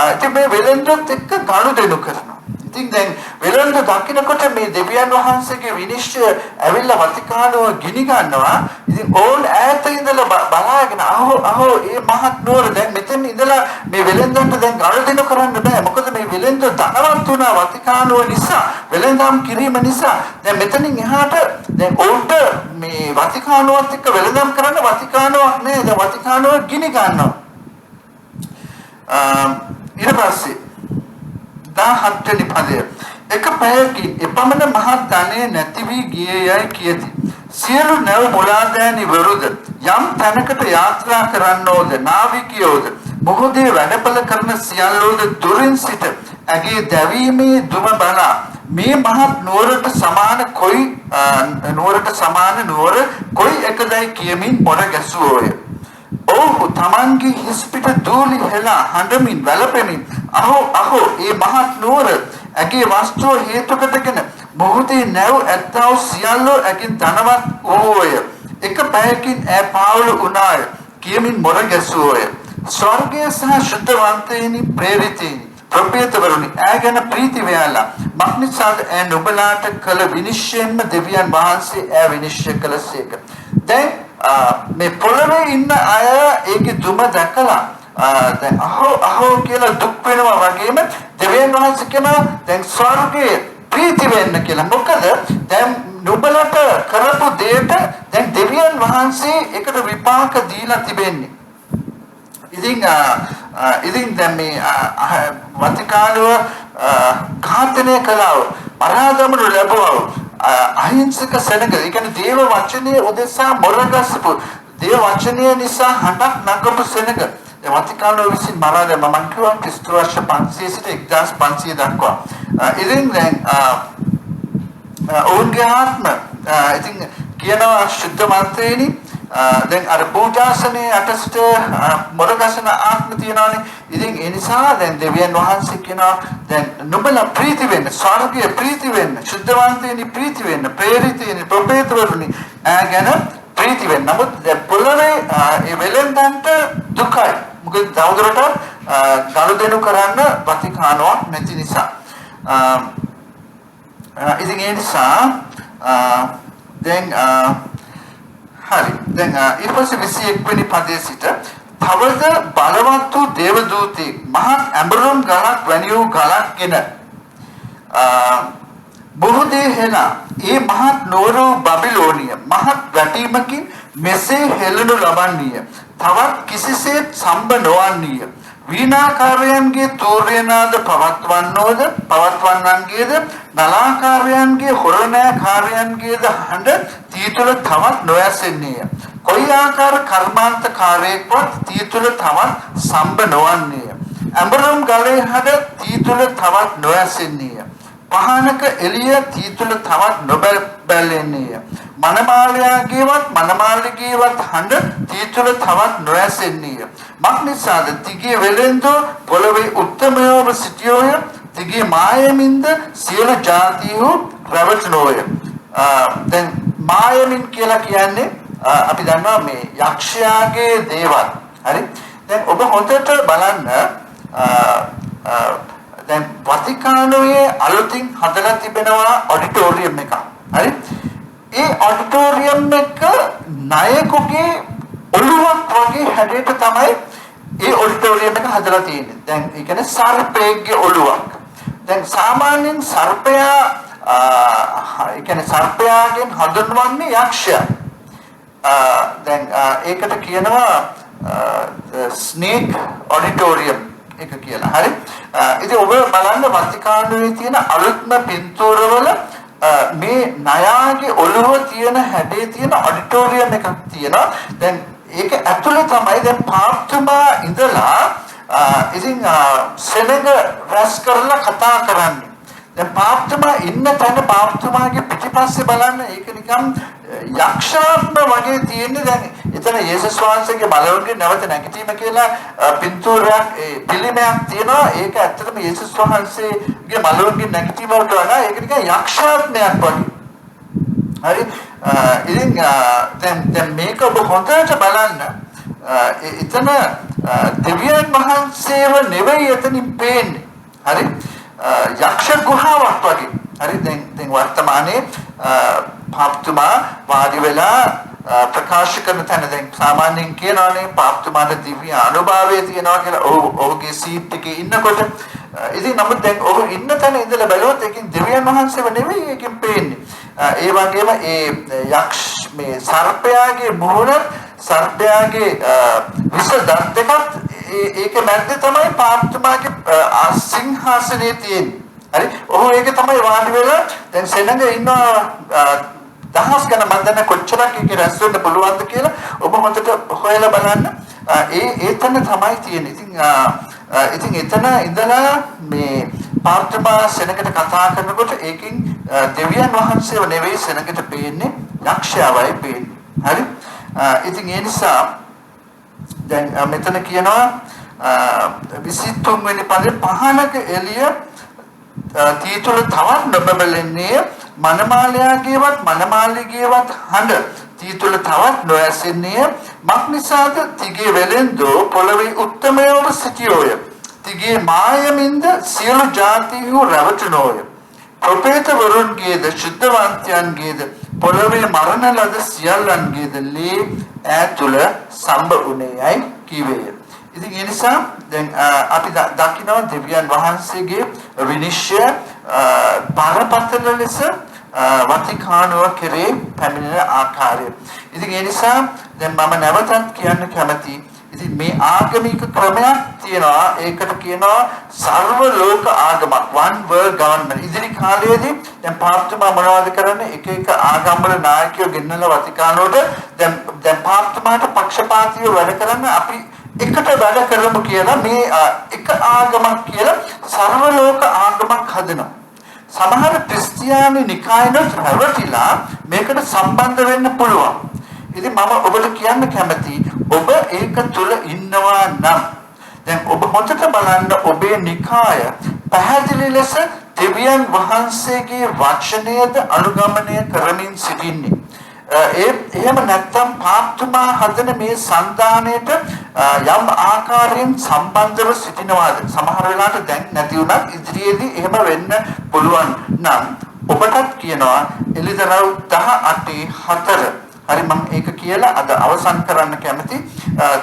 ඉතින් මේ වෙලෙන්දුත් එක්ක ගනුදෙනු කරනවා. ඉතින් දැන් වෙලෙන්ද දකින්නකොට මේ දෙවියන් වහන්සේගේ විනිශ්චය ඇවිල්ලා වතිකානුව ගිනි ගන්නවා. ඉතින් ඕන් ඈත ඉඳලා බලාගෙන අහෝ මේ මහත් නුවර දැන් මෙතන ඉඳලා මේ වෙලෙන්දන්ට දැන් ගනුදෙනු කරන්න බෑ. මොකද මේ වෙලෙන්ද ධනවත් වුණා වතිකානුව නිසා වෙලෙන්දම් කිරීම නිසා. දැන් මෙතනින් එහාට දැන් ඕන්ට මේ වතිකානුවත් එක්ක වෙලෙන්දම් කරන්න වතිකානුවක් නෑ. දැන් වතිකානුව ගිනි ගන්නවා. ඊට පස්සේ 17 වෙනි පදය එක පැයකින් එපමණ මහත් ධනය නැති වී ගියේයයි කියති. සියලු නැව මුලාදෑනි වරුද යම් තැනකට යාත්‍රා කරන්නෝද නාවිකයෝද මොහොතේ වැඩපළ කරන සියල්ලෝද දුරින් සිට ඇගේ දැවීමේ දුම බලා මේ මහත් නුවරට සමාන නුවර කොයි එකදයි කියමින් මොන ගැසුවෝය. ඔහු තමන්ගේ හිස් පිට දූලි හෙලා හඬමින් වැළපෙමින් අහෝ මේ මහත් නුවර ඇගේ වස්තුව හේතු කොටගෙන මොහොතේ නැව් ඇත්තව සියල්ලෝ ඇගෙන් ධනවත් වූවෝය. එක පැයකින් ඈ පාවුල උනාය කියමින් මොර ගැසුවෝය. ස්වර්ගයේ සහ ශුද්ධවන්තයිනි ප්‍රේරිතයිනි ප්‍රපේතවරුනි ඈ ගැන ප්‍රීති වේලා මක්නිසාද ඈ නුඹලාට කළ විනිශ්චයෙන්ම දෙවියන් වහන්සේ ඈ විනිශ්චය කළසේක. දැන් මේ පොළවේ ඉන්න අය ඒකේ දුම දැකලා දැන් අහෝ කියලා දුක් වෙනවා වගේම දෙවියන් වහන්සේ කියනවා දැන් ස්වර්ගයේ ප්‍රීති වෙන්න කියලා. මොකද දැන් නුඹලට කරපු දෙයට දැන් දෙවියන් වහන්සේ ඒකට විපාක දීලා තිබෙන්නේ. ඉතින් දැන් මේ වතිකානුව ඝාතනය කළා මරාදමනු ලැබුවා අහිංසක සෙනඟ. ඒ කියන්නේ දේව වචනේ උදෙසා මොරගස්පු දේව වචනය නිසා හඬක් නගපු සෙනඟ. ඒ වතිකානුව විසින් මරා දැම්ම. මම කියවා ක්‍රිස්තු වර්ෂ 500 සිට 1500 දක්වා. ඉතින් දැන් ඔවුන්ගේ ආත්ම ඉතින් කියනවා ශුද්ධවන්තයිනි දැන් අර පූජාසනේ අටසිට මොරගසන ආත්ම තියනවානේ. ඉතින් ඒ නිසා දැන් දෙවියන් වහන්සේ කියනවා දැන් නුඹලා ප්‍රීති වෙන්න ස්වර්ගයේ ප්‍රීති වෙන්න ශුද්ධවන්තයිනි ප්‍රීති වෙන්න ප්‍රේරිතයිනි ප්‍රපේතවරුනි ගැන ප්‍රීති වෙන්න. නමුත් දැන් පොළවේ ඒ වෙලෙන්දන්ට දුකයි. මොකද දවදරට ගනුදෙනු කරන්න වතිකානුවක් නැති නිසා. ඉතින් ඒ නිසා දැන් හරි දැන් ඊට පස්සේ 21 වෙනි පදයේ සිට තවද බලවත් වූ දේවදූතෙක් මහත් ඇඹරුම් ගලක් වැනි වූ ගලක්ගෙන බොහෝදේ හෙලා ඒ මහත් නුවර බබිලෝනිය මහත් වැටීමකින් මෙසේ හෙළනු ලබන්නීය. තවත් කිසිසේත් සම්බ නොවන්නීය. වීණාකාරයන්ගේ තෝරේනාද පවත්වන්නන්ගේද නලාකාරයන්ගේ හොරණෑකාරයන්ගේද හඬ තීතුල තවත් නොයසෙන්නේය. කොයි ආකාර කර්මාන්තකාරයෙක්වත් තීතුල තවත් සම්බ නොවන්නේය. ඇඹරුම් ගලේ හඬ තීතුල තවත් නොයසෙන්නේය. පහනක එළිය තීතුල තවත් නොබැලෙන්නේය. මනමාලයාගේවත් හඬ තීතුල තවත් නොයසෙන්නේය. මක්නිසාද තිගේ වෙලෙන්දෝ පොළවේ උත්තමයෝව සිටියෝය. තිගේ මායමින්ද සියලු ජාතිහු රැවටුණෝය. දැන් මායමින් කියලා කියන්නේ අපි දන්නවා මේ යක්ෂයාගේ දේවල්. හරි. දැන් ඔබ හොඳට බලන්න දැන් වතිකානුවේ අලුතින් හදලා තිබෙනවා ඔඩිටෝරියම් එකක්. හරි. ඒ ඔඩිටෝරියම් එක නායකගේ ඔළුවක් වගේ හැඩයට තමයි ඒ ඔඩිටෝරියම් එක හදලා තියෙන්නේ. දැන් ඒ කියන්නේ සර්පයෙක්ගේ ඔළුවක්. දැන් සාමාන්‍යයෙන් සර්පයා ඒ කියන්නේ සර්පයාගෙන් හඳුන්වන්නේ යක්ෂයා. දැන් ඒකට කියනවා ස්නේක් ඔඩිටෝරියම් එක කියලා. හරි. ඉතින් ඔබ බලන්න වතිකානුවේ තියෙන අලුත්ම පින්තූරවල මේ නයාගේ ඔළුව තියෙන හැඩේ තියෙන ඔඩිටෝරියම් එකක් තියෙනවා. දැන් ඒක ඇතුලේ තමයි දැන් පාප්තුමා ඉඳලා ඉතින් සෙනඟ රැස් කරලා කතා කරන්නේ. දැන් පාප්තුමා ඉන්න තැන පාප්තුමාගේ පිටිපස්සේ බලන්න ඒක නිකම් යක්ෂාත්ම වගේ තියෙන්නේ. දැන් එතන යේසුස් වහන්සේගේ බලවන්ගේ නැවත නැගිටීම කියලා පින්තූරයක් පිළිමයක් තියෙනවා. ඒක ඇත්තටම යේසුස් වහන්සේගේ බලවන්ගේ නැගිටීම වලට වඩා ඒක නිකන් යක්ෂාත්මයක් වගේ. හරි. ඉතින් දැන් මේක ඔබ හොඳට බලන්න. එතන දෙවියන් වහන්සේව නෙවෙයි එතනින් පේන්නේ. හරි. යක්ෂ ගුහාවක් වගේ. හරි. දැන් වර්තමානයේ පාප්තුමා වාඩි වෙලා ප්‍රකාශ කරන තැන දැන් සාමාන්‍යයෙන් කියනවානේ පාප්තුමාට දිව්‍ය අනුභවය තියෙනවා කියලා. ඔහුගේ සීට් එකේ ඉන්නකොට ඉතින් නමුත් දැන් ඔහු ඉන්න තැන ඉඳලා බැලුවොත් ඒකෙන් දෙවියන් වහන්සේව නෙවෙයි ඒකෙන් පේන්නේ. ඒ වගේම ඒ යක්ෂ මේ සර්පයාගේ මුහුණ සර්පයාගේ විස දත් දෙකත් ඒක මැද්දේ තමයි පාප්තුමාගේ සිංහාසනේ තියෙන්නේ. හරි. ඔහු ඒක තමයි වාඩි වෙලා දැන් සෙනඟ ඉන්නවා දහස් ගණන් මන් දන්න කොච්චරක් ඒක රැස් වෙන්න පුළුවන්ද කියලා ඔබ හොඳට හොයලා බලන්න. ඒතන තමයි තියෙන්නේ. ඉතින් එතන ඉඳලා මේ පාප්තුමා සෙනඟට කතා කරනකොට ඒකෙන් දෙවියන් වහන්සේව නෙවෙයි සෙනඟට පේන්නේ යක්ෂයාවයි පේන්නේ. හරි. ඉතින් ඒ නිසා දැන් මෙතන කියනවා 23 වෙනි පදේ පහනක එළිය තීතුල තවත් නොබබලන්නේ මනමාලයාගේවත් මනමාලිගේවත් හඬ තීතුල තවත් නොඇසෙන්නේ මක්නිසාද තිගේ වෙලෙන්දෝ පොළවේ උත්තමයව සිටියෝය. තිගේ මායමින්ද සියලු ජාතිහු රැවටනෝය. ප්‍රපේතවරුන්ගේද ශුද්ධවන්තයන්ගේද පොළවේ මරණ ලද සියල්ලන්ගේද ලේ ඈතුල සම්බ උනේයයි කිවේය. ඉතින් ඒ නිසා දැන් අපි දකිනවා දෙවියන් වහන්සේගේ විනිශ්චය බරපතල ලෙස වතිකානුව කෙරේ පැමිණෙන ආකාරය. ඉතින් ඒ නිසා දැන් මම නැවතත් කියන්න කැමතියි. ඉතින් මේ ආගමික ක්‍රමයක් තියෙනවා. ඒකට කියනවා සර්ව ලෝක ආගමක්. one world government. ඉදිරි කාලයේදී දැන් පාප්තුමා මොනවද කරන්නේ? එක එක ආගම් වල නායකයෝ ගෙන්නලා වතිකානුවට දැන් පාප්තුමාට පක්ෂපාතීව වැඩ කරන්න අපි එකට වැඩ කරමු කියලා මේ එක ආගමක් කියලා සර්ව ලෝක ආගමක් හදනවා. සමහර ක්‍රිස්තියානි නිකායනොත් රැවටිලා මේකට සම්බන්ධ වෙන්න පුළුවන්. ඉතින් මම ඔබට කියන්න කැමතියි ඔබ ඒක තුල ඉන්නවා නම් දැන් ඔබ හොඳට බලන්න ඔබේ නිකාය පැහැදිලි ලෙස දෙවියන් වහන්සේගේ වචනයද අනුගමනය කරමින් සිටින්නේ. එහෙම නැත්නම් පාප්තුමා හදන මේ සන්තානයට යම් ආකාරයෙන් සම්බන්ධව සිටිනවාද? සමහර වෙලාවට දැන් නැති වුණත් ඉදිරියේදී එහෙම වෙන්න පුළුවන් නම් ඔබටත් කියනවා එලිදරව් 18:4. හරි මම ඒක කියලා අද අවසන් කරන්න කැමති.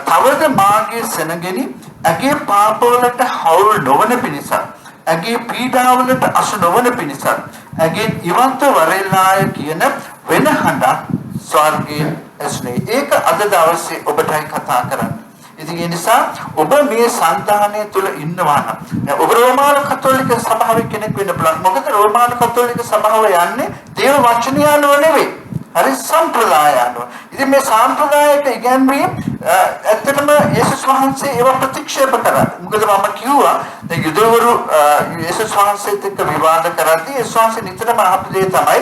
තවද මාගේ සෙනගෙනි ඇගේ පාපවලට හවුල් නොවන පිණිස ඇගේ පීඩාවලට අසු නොවන පිණිස ඇගේ ඉවන්ත වරෙල්ලාය කියන වෙන හඬක් ස්වර්ගයේ ඇසුනේ. ඒක අද දවසේ ඔබටයි කතා කරන්නේ. ඉතින් ඒ නිසා ඔබ මේ සන්තානය තුල ඉන්නවා නම් ඔබ රෝමාන කතෝලික සභාවේ කෙනෙක් වෙන්න පුළුවන්. මොකද රෝමාන කතෝලික සභාව යන්නේ දේව වචනය අනුව නෙවෙයි. හරි සම්ප්‍රදාය අනුව. ඉතින් මේ සම්ප්‍රදායක ඉගැන්වීම් ඇත්තටම යේසුස් වහන්සේ ඒව ප්‍රතික්ෂේප කරා. මොකද මම කිව්වා දැන් යුදවරු යේසුස් වහන්සේත් එක්ක විවාද කරද්දී යේසුස් වහන්සේ නිතරම අහපු දේ තමයි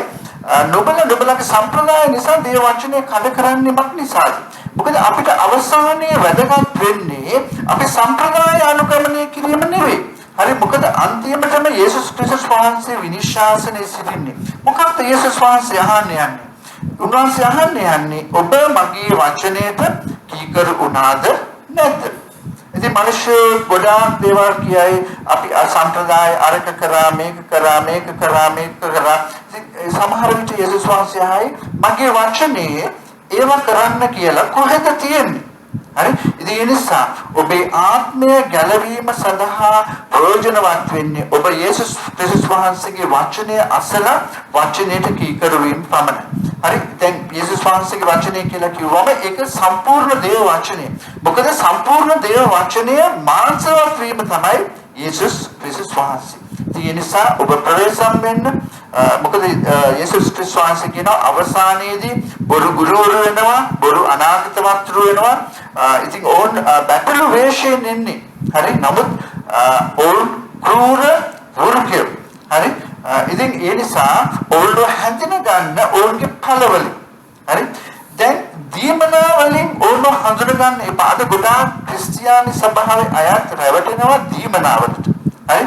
නොබලගේ සම්ප්‍රදාය නිසා දේව වචනේ කඩ කරන්නේමක් නිසාද? මොකද අපිට අවසානයේ වැදගත් වෙන්නේ අපේ සම්ප්‍රදාය අනුගමනය කිරීම නෙවෙයි. හරි මොකද අන්තිමටම යේසුස් ක්‍රිස්තුස් වහන්සේ විනිශ්චාසනයේ සිටින්නේ. මොකක්ද යේසුස් වහන්සේ අහන්නේ යන්නේ? උන්වහන්සේ අහන්නේ යන්නේ ඔබ මගේ වචනයට කීකරු වුණාද නැද්ද? ඉතින් මිනිස්සු ගොඩාක් දේවල් කියයි අපි සම්ප්‍රදාය අරක කරා මේක කරා මේක කරා මේක කරා. සමහර විට යේසුස් වහන්සේ ආයි මගේ වචනේ ඒව කරන්න කියලා කොහෙද තියෙන්නේ? හරි? ඉතින් ඒ නිසා ඔබේ ආත්මය ගැලවීම සඳහා ප්‍රයෝජනවත් වෙන්නේ ඔබ යේසුස් ක්‍රිස්තුස් වහන්සේගේ වචනය අසලා වචනයට කීකරු වීම පමණයි. හරි? දැන් යේසුස් වහන්සේගේ වචනය කියලා කිව්වම ඒක සම්පූර්ණ දේව වචනය. මොකද සම්පූර්ණ දේව වචනය මාංශවත් වීම තමයි යේසුස් ක්‍රිස්තුස් වහන්සේ. ඒ නිසා ඔබ ප්‍රවේශම් වෙන්න මොකද යේසුස් ක්‍රිස්තුස් වහන්සේ කියන අවසානයේදී බොරු ගුරුවරු වෙනවා, බොරු අනාගත වක්තෘ වෙනවා. ඉතින් ඕන් බැටළු වේශයෙන් එන්නේ. හරි? නමුත් ඕන් ක්‍රූර වෘකේ. හරි? ඉතින් ඒ නිසා ඕල්ව හැඳින ගන්න ඕන්ගේ ඵලවලින්. හරි? දැන් දීමනා වලින් ඕන්ව හඳුන ගන්න එපා. අද ගොඩාක් ක්‍රිස්තියානි සභාවේ අයත් රැවටෙනවා දීමනාවලට. හරි?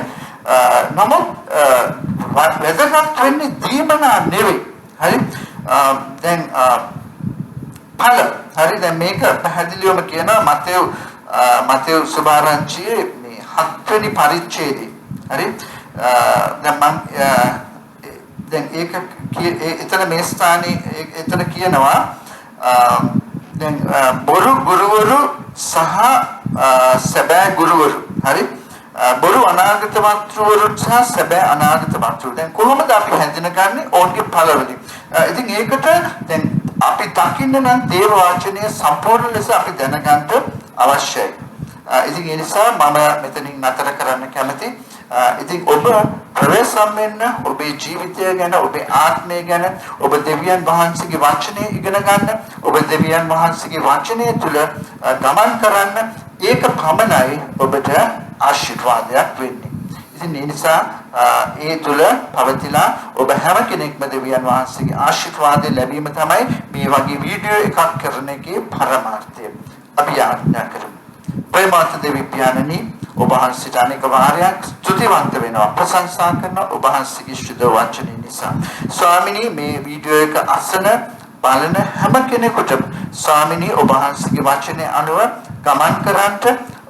නමුත් වැදගත් වෙන්නේ දීමනා නෙවෙයි. හරි? දැන් ඵල. හරි? දැන් මේක පැහැදිලිවම කියනවා මතෙව් සුභාරංචියේ මේ 7 වෙනි පරිච්ඡේදයේ. හරි? දැන් ඒක එතන මේ ස්ථානයේ එතන කියනවා දැන් බොරු ගුරුවරු සහ සැබෑ ගුරුවරු. හරි? බොරු අනාගත වක්තෘවරු සහ සැබෑ අනාගත වක්තෘ. දැන් කොහොමද අපි හැඳිනගන්නේ ඕන්ගේ ඵලවලින්? ඉතින් ඒකට දැන් අපි දකින්න නම් දේව වචනය සම්පූර්ණ ලෙස අපි දැනගන්න අවශ්‍යයි. ඉතින් ඒ නිසා මම මෙතනින් නතර කරන්න කැමතියි. ඉතින් ඔබ ප්‍රවේශම් වෙන්න ඔබේ ජීවිතය ගැන, ඔබේ ආත්මය ගැන, ඔබ දෙවියන් වහන්සේගේ වචනය ඉගෙන ගන්න, ඔබ දෙවියන් වහන්සේගේ වචනය තුල ගමන් කරන්න. ඒක පමණයි ඔබට ආශිර්වාදයක් වෙන්නේ. ඉතින් ඒ නිසා ඒ තුල පවතිලා ඔබ හැම කෙනෙක්ම දෙවියන් වහන්සේගේ ආශිර්වාදය ලැබීම තමයි මේ වගේ වීඩියෝ එකක් කරන එකේ පරමාර්ථය. අපි ආඥා කරමු. ප්‍රේමවත් දෙවි පියාණනි, ඔබ වහන්සේට අනේක වාරයක් ස්තුතිවන්ත වෙනවා, ප්‍රශංසා කරනවා ඔබ වහන්සේගේ ශුද්ධ වචනය නිසා. ස්වාමිනී, මේ වීඩියෝ එක අසන බලන හැම කෙනෙකුටම ස්වාමිනී ඔබ වහන්සේගේ වචනය අනුව ගමන් කරන්නට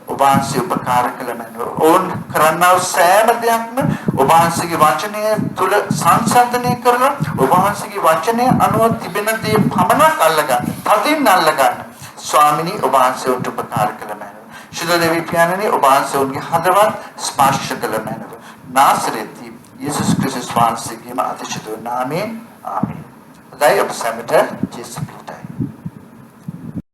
ඔබ වහන්සේ උපකාර කළ මැනව. ඕන් කරන්නා වූ සෑම දෙයක්ම ඔබ වහන්සේගේ වචනය තුල සංසන්දනය කරලා ඔබ වහන්සේගේ වචනය අනුව තිබෙන දේ පමණක් අල්ලගන්න, තදින් අල්ලගන්න. ස්වාමිනී ඔබ වහන්සේ උපකාර කළ මැනව. ශුද්ධ දෙවි පියාණනි, ඔබ වහන්සේගේ හදවත් ස්පර්ශ කළ මැනව. නාසරෙති යේසුස් ක්‍රිස්තුස් වහන්සේගේම අතිශය නාමයෙන් ආමේන්. දෛව සම්මත ජේසුස්